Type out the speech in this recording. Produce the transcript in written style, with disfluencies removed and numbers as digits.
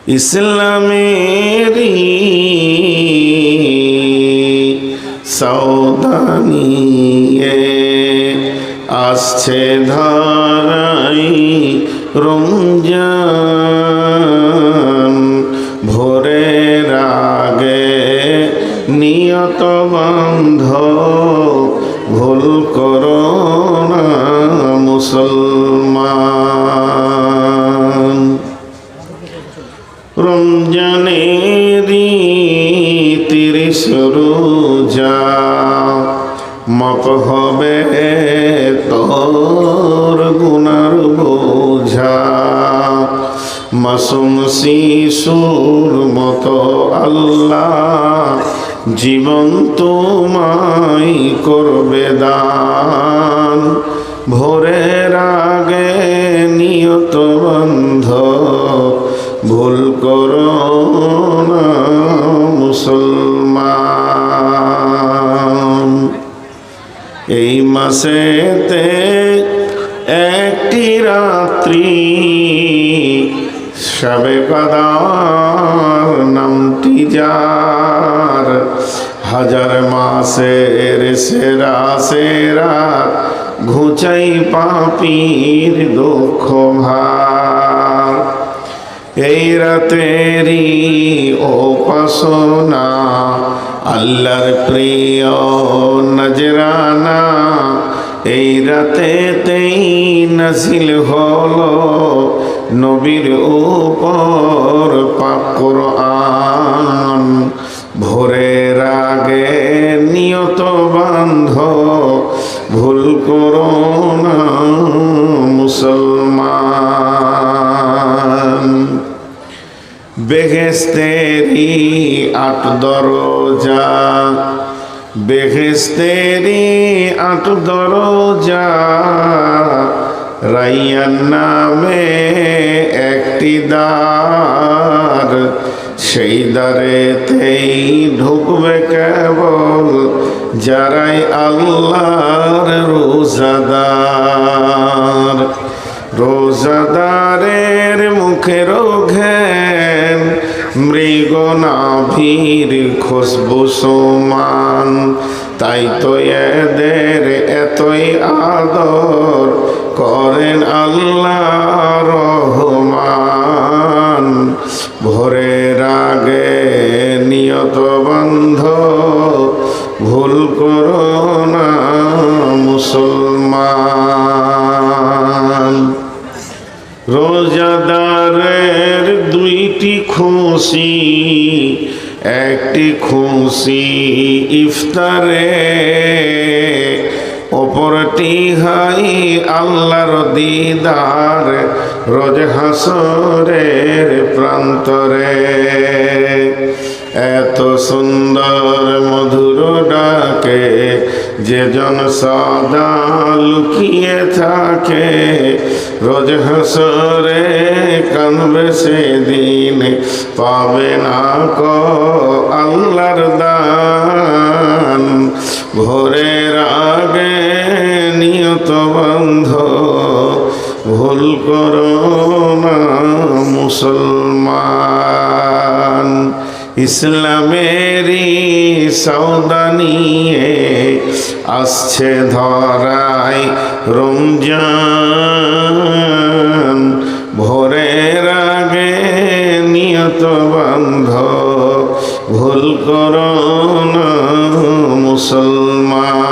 ইসলামেরই সওদা নিয়ে আসছে ধারাই রমজান। ভোরের আগে নিয়ত বান্ধ, ভুল করো না মুসলমান। রমজানেরই 30 রোজা, মাপ হবে তোর গুনার বোঝা। মাসুম শিশুর মতো আল্লাহ জীবন তোমায় করবে দান। ভোরের আগে নিয়ত বন্ধ, ভুল করো না মুসলমান। এই মাসেতে একটি রাত্রি শবে কদর নামটি যার, হাজার মাসের সেরা সেরা ঘুচাই পাপীর দুঃখ ভার। এই রাতেরই উপাসনা আল্লাহর প্রিয় নজরানা। এই রাতেতেই নাজিল হলো নবীর উপর পাক কোরআন। ভোরের আগে নিয়ত বান্ধ, ভুল করো না মুসলমান। বেহেশতেরি 8 দরজা, বেহেশতেরি 8 দরজা। রাইয়ান নামে একটি দ্বার, সেই দ্বারেতেই ঢুকবে কেবল যারাই আল্লাহর রোজাদার। রোজাদারের মুখের ঘ্রাণ মৃগনাভির খুশবু সমান। তাই তো এদের এতই আদর করেন আল্লাহ রহমান। ভোরের আগে নিয়ত বন্ধ, ভুল করো না মুসলমান। রোজাদারের 2টি খুশি, একটি খুশি ইফতারে, অপরটি হাই আল্লাহর দিদার রোজ হাসরের প্রান্তরে। এত সুন্দর মধুর ডাকে যে জন সদা লুকিয়ে থাকে, রোজ হাসরে কানবে সেদিন পাবে না কো আল্লাহর দান। ভোরের আগে নিয়ত বন্ধ, ভুল করো না মুসলমান। ইসলামেরই সওদা নিয়ে আসছে ধরাই রমজান। ভোরের আগে নিয়ত বন্ধ, ভুল করো না মুসলমান।